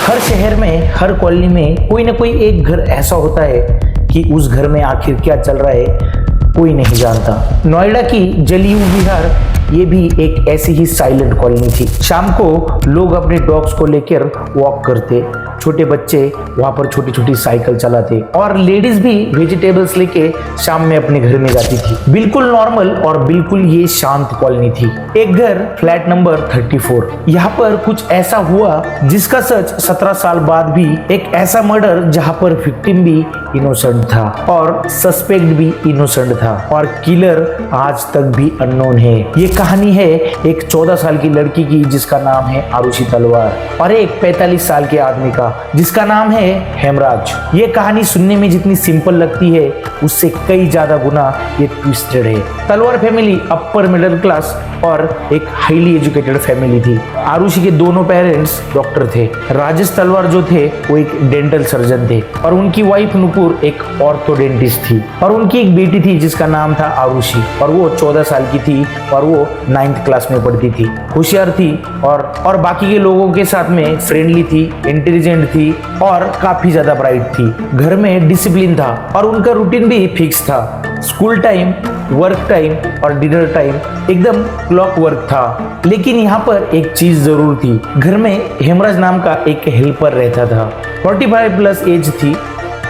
हर शहर में, हर कॉलोनी में कोई ना कोई एक घर ऐसा होता है कि उस घर में आखिर क्या चल रहा है कोई नहीं जानता। नोएडा की जलियू विहार ये भी एक ऐसी ही साइलेंट कॉलोनी थी। शाम को लोग अपने डॉग्स को लेकर वॉक करते, छोटे बच्चे वहां पर छोटी छोटी साइकिल चलाते और लेडीज भी वेजिटेबल्स लेके शाम में अपने घर में जाती थी। बिल्कुल नॉर्मल और बिल्कुल ये शांत कॉलोनी थी। एक घर, फ्लैट नंबर 34। यहाँ पर कुछ ऐसा हुआ जिसका सच 17 साल बाद भी, एक ऐसा मर्डर जहाँ पर विक्टिम भी इनोसेंट था और सस्पेक्ट भी इनोसेंट था और किलर आज तक भी अननोन है। ये कहानी है एक 14 साल की लड़की की जिसका नाम है आरुषि तलवार और एक 45 साल के आदमी का जिसका नाम है हेमराज। ये कहानी सुनने में जितनी सिंपल लगती है उससे कई ज्यादा गुना ये ट्विस्टेड है। तलवार फैमिली अपर मिडिल क्लास और एक हाईली एजुकेटेड फैमिली थी। आरुषि के दोनों पेरेंट्स डॉक्टर थे। राजेश तलवार जो थे वो एक डेंटल सर्जन थे और उनकी वाइफ नुपुर एक ऑर्थोडेंटिस्ट थी और उनकी एक बेटी थी जिसका नाम था आरुषि और वो 14 साल की थी और वो 9th क्लास में पढ़ती थी। होशियार थी और बाकी के लोगों के साथ में फ्रेंडली थी, इंटेलिजेंट थी और काफी ज्यादा ब्राइट थी। घर में डिसिप्लिन था और उनका रूटीन भी फिक्स था। स्कूल टाइम, वर्क टाइम और डिनर टाइम एकदम क्लॉक वर्क था। लेकिन यहाँ पर एक चीज जरूर थी, घर में हेमराज नाम का एक हेल्पर रहता था। 45 प्लस एज थी,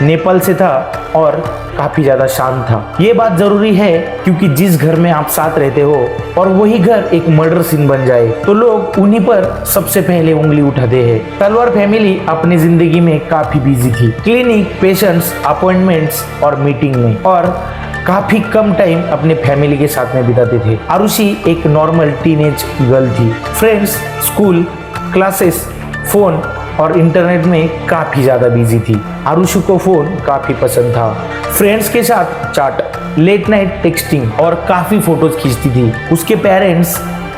नेपाल से था और काफी ज्यादा शांत था। ये बात जरूरी है क्योंकि जिस घर में आप साथ रहते हो और वही घर एक मर्डर सीन बन जाए तो लोग उन्हीं पर सबसे पहले उंगली उठाते हैं। तलवार फैमिली अपनी जिंदगी में काफी बिजी थी, क्लिनिक, पेशेंट्स, अपॉइंटमेंट्स और मीटिंग में, और काफी कम टाइम अपने फैमिली के साथ में बिताते थे। आरुषि एक नॉर्मल टीनेज गर्ल थी। फ्रेंड्स, स्कूल, क्लासेस, फोन और इंटरनेट में काफी ज्यादा बिजी थी। आरुषि को फोन काफी पसंद था। फ्रेंड्स के साथ चैट, लेट नाइट टेक्सटिंग और काफी फोटोज खींचती थी। उसके पेरेंट्स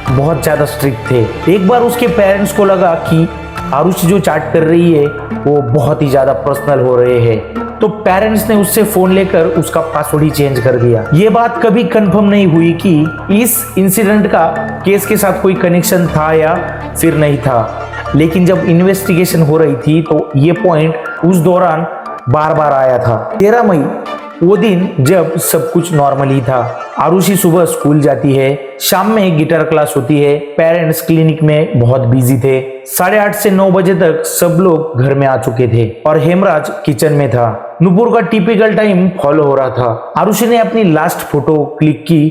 बहुत ज्यादा स्ट्रिक्ट थे। एक बार उसके पेरेंट्स को लगा कि आरुषि जो चैट कर रही है वो बहुत ही ज्यादा पर्सनल हो रहे हैं तो पेरेंट्स ने उससे फोन लेकर उसका पासवर्ड ही चेंज कर दिया। ये बात कभी कंफर्म नहीं हुई कि इस इंसिडेंट का केस के साथ कोई कनेक्शन था या फिर नहीं था, लेकिन जब इन्वेस्टिगेशन हो रही थी तो ये पॉइंट उस दौरान बार बार आया था। 13 मई वो दिन जब सब कुछ नॉर्मल ही था। आरुषि सुबह स्कूल जाती है, शाम में गिटार क्लास होती है, पेरेंट्स क्लिनिक में बहुत बिजी थे। 8:30 से 9 बजे तक सब लोग घर में आ चुके थे और हेमराज किचन में था। नुपुर का टिपिकल टाइम फॉलो हो रहा था। आरुषि ने अपनी लास्ट फोटो क्लिक की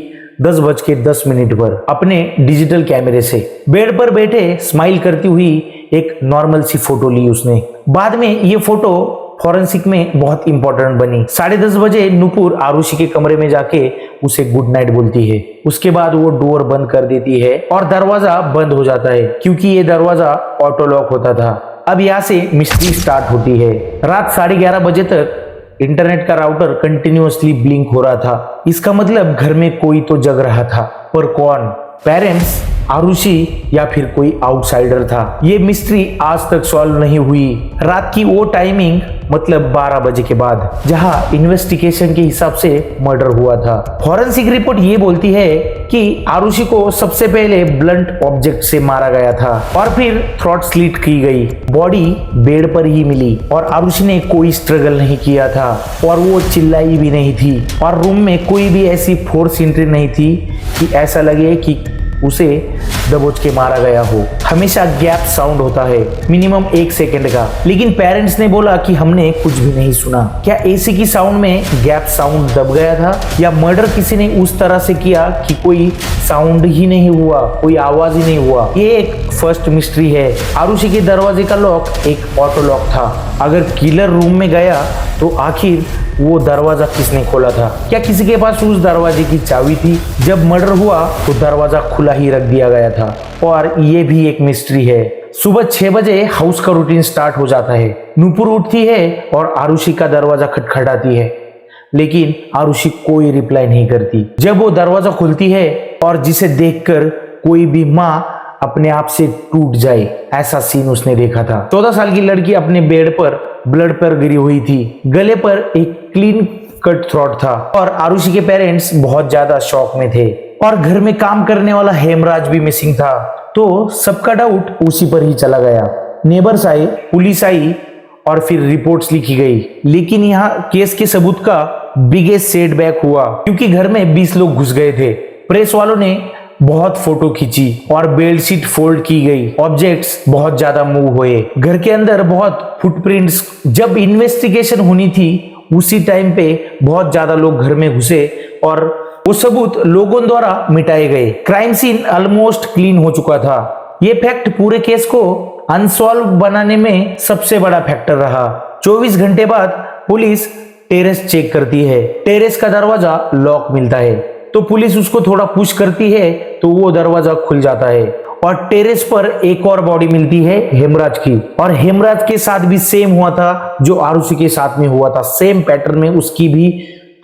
10:10 पर अपने डिजिटल कैमरे से। बेड पर बैठे स्माइल करती हुई एक नॉर्मल सी फोटो ली उसने। बाद में ये फोटो फॉरेंसिक में बहुत इंपॉर्टेंट बनी। 10:30 बजे नुपुर आरुषि के कमरे में जाके उसे गुड नाइट बोलती है। उसके बाद वो डोर बंद कर देती है और दरवाजा बंद हो जाता है क्योंकि ये दरवाजा ऑटो लॉक होता था। अब यहाँ से मिस्ट्री स्टार्ट होती है। रात 11:30 बजे तक इंटरनेट का राउटर कंटिन्यूअसली ब्लिंक हो रहा था। इसका मतलब घर में कोई तो जग रहा था, पर कौन? पेरेंट्स, आरुषि या फिर कोई आउटसाइडर था? ये मिस्ट्री आज तक सॉल्व नहीं हुई। रात की वो टाइमिंग मतलब 12 बजे के बाद जहां इन्वेस्टिगेशन के हिसाब से मर्डर हुआ था। फॉरेंसिक रिपोर्ट ये बोलती है कि आरुषि को सबसे पहले ब्लंट ऑब्जेक्ट से मारा गया था और फिर थ्रोट स्लिट की गई। बॉडी बेड पर ही मिली और आरुषि ने कोई स्ट्रगल नहीं किया था और वो चिल्लाई भी नहीं थी और रूम में कोई भी ऐसी फोर्स एंट्री नहीं थी कि ऐसा लगे कि उसे दबोच के मारा गया हो। हमेशा गैप साउंड होता है, मिनिमम 1 सेकंड का, लेकिन पेरेंट्स ने बोला कि हमने कुछ भी नहीं सुना। क्या एसी की साउंड में गैप साउंड दब गया था या मर्डर किसी ने उस तरह से किया कि कोई साउंड ही नहीं हुआ, कोई आवाज ही नहीं हुआ? ये एक फर्स्ट मिस्ट्री है। आरुषि के दरवाजे का लॉक एक ऑटो लॉक था। अगर किलर रूम में गया तो आखिर वो दरवाजा किसने खोला था? क्या किसी के पास उस दरवाजे की चाबी थी? जब मर्डर हुआ तो दरवाजा खुला ही रख दिया गया था और ये भी एक मिस्ट्री है। सुबह 6 बजे हाउस का रूटीन स्टार्ट हो जाता है। नुपुर उठती है और आरुषि का दरवाजा खटखटाती है, लेकिन आरुषि कोई रिप्लाई नहीं करती। जब वो दरवाजा खुलती है और जिसे देखकर कोई भी माँ अपने आप से टूट जाए, ऐसा सीन उसने देखा था। 14 साल की लड़की अपने बेड पर ब्लड पर गिरी हुई थी। गले पर एक क्लीन कट थ्रोट था और आरुषि के पेरेंट्स बहुत ज्यादा शॉक में थे और घर में काम करने वाला हेमराज भी मिसिंग था। तो सबका डाउट उसी पर ही चला गया। नेबर्स आए, पुलिस आई और फिर रिपोर्ट्स लिखी गई। लेकिन यहाँ केस के सबूत का बिगेस्ट सेटबैक हुआ क्योंकि घर में 20 लोग घुस गए थे। प्रेस वालों ने बहुत फोटो खींची और बेडशीट फोल्ड की गई। ऑब्जेक्ट्स बहुत ज्यादा मूव हुए। घर के अंदर बहुत फुटप्रिंट्स। जब इन्वेस्टिगेशन होनी थी उसी टाइम पे बहुत ज्यादा लोग घर में घुसे और वो सबूत लोगों द्वारा मिटाए गए। क्राइम सीन ऑलमोस्ट क्लीन हो चुका था। ये फैक्ट पूरे केस को अनसॉल्व बनाने में सबसे बड़ा फैक्टर रहा। 24 घंटे बाद पुलिस टेरेस चेक करती है। टेरेस का दरवाजा लॉक मिलता है तो पुलिस उसको थोड़ा पुश करती है तो वो दरवाजा खुल जाता है और टेरेस पर एक और बॉडी मिलती है हेमराज की। और हेमराज के साथ भी सेम हुआ था जो आरुषि के साथ में हुआ था। सेम पैटर्न में उसकी भी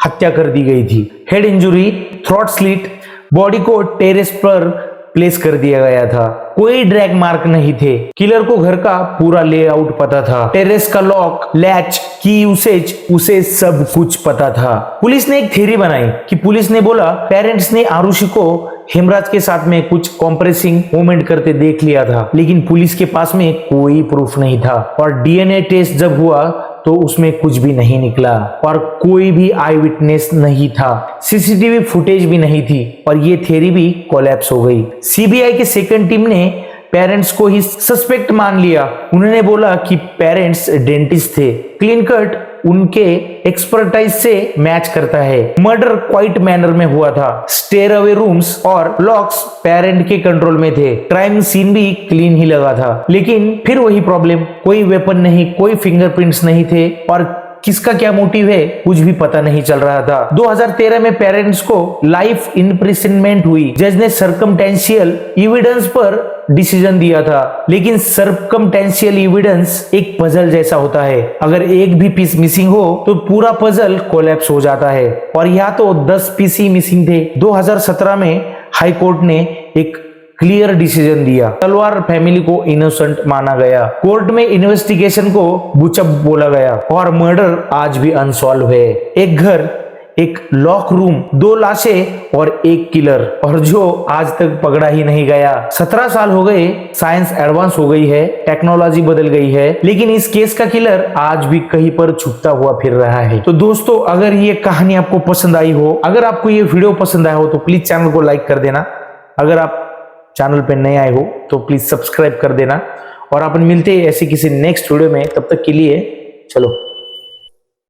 हत्या कर दी गई थी। Head injury, throat slit, body को टेरेस पर प्लेस कर दिया गया था। कोई ड्रैग मार्क नहीं थे। किलर को घर का पूरा लेआउट पता था। टेरेस का लॉक, लैच, की यूसेज, उसे सब कुछ पता था। पुलिस ने एक थ्योरी बनाई कि पुलिस ने बोला पेरेंट्स ने आरुषि को हेमराज के साथ में कुछ कॉम्प्रेसिंग मूवमेंट करते देख लिया था, लेकिन पुलिस के पास में कोई प्रूफ नहीं था। और डीएनए टेस्ट जब हुआ तो उसमें कुछ भी नहीं निकला और कोई भी आई विटनेस नहीं था। सीसीटीवी फुटेज भी नहीं थी और ये थ्योरी भी कोलैप्स हो गई। सीबीआई के सेकंड टीम ने पेरेंट्स को ही सस्पेक्ट मान लिया। उन्होंने बोला कि पेरेंट्स डेंटिस्ट थे। क्लीन कट उनके एक्सपर्टाइज से मैच करता है। मर्डर क्वाइट मैनर में हुआ था। स्टेयर अवे रूम्स और लॉक्स पेरेंट के कंट्रोल में थे। क्राइम सीन भी क्लीन ही लगा था। लेकिन फिर वही प्रॉब्लम, कोई वेपन नहीं, कोई फिंगरप्रिंट्स नहीं थे और किसका क्या मोटिव है कुछ भी पता नहीं चल रहा था। 2013 में पेरेंट्स को लाइफ इम्प्रिजनमेंट हुई। जज ने सर्कमटेंशियल एविडेंस पर डिसीजन दिया था, लेकिन सर्कमटेंशियल एविडेंस एक पजल जैसा होता है। अगर एक भी पीस मिसिंग हो तो पूरा पजल कोलैप्स हो जाता है और यहाँ तो 10 पीस ही मिसिंग थे। 2017 में हाई कोर्ट ने एक क्लियर डिसीजन दिया। तलवार फैमिली को इनोसेंट माना गया। कोर्ट में इन्वेस्टिगेशन को बुचअप बोला गया और मर्डर आज भी अनसॉल्व है। एक घर, एक लॉक रूम, 2 लाशें और एक किलर, और जो आज तक पकड़ा ही नहीं गया। 17 साल हो गए, साइंस एडवांस हो गई है, टेक्नोलॉजी बदल गई है, लेकिन इस केस का किलर आज भी कहीं पर छुपता हुआ फिर रहा है। तो दोस्तों, अगर ये कहानी आपको पसंद आई हो, अगर आपको ये वीडियो पसंद आया हो तो प्लीज चैनल को लाइक कर देना। अगर आप चैनल पे नए आए हो तो प्लीज सब्सक्राइब कर देना और अपन मिलते हैं ऐसे किसी नेक्स्ट वीडियो में। तब तक के लिए चलो।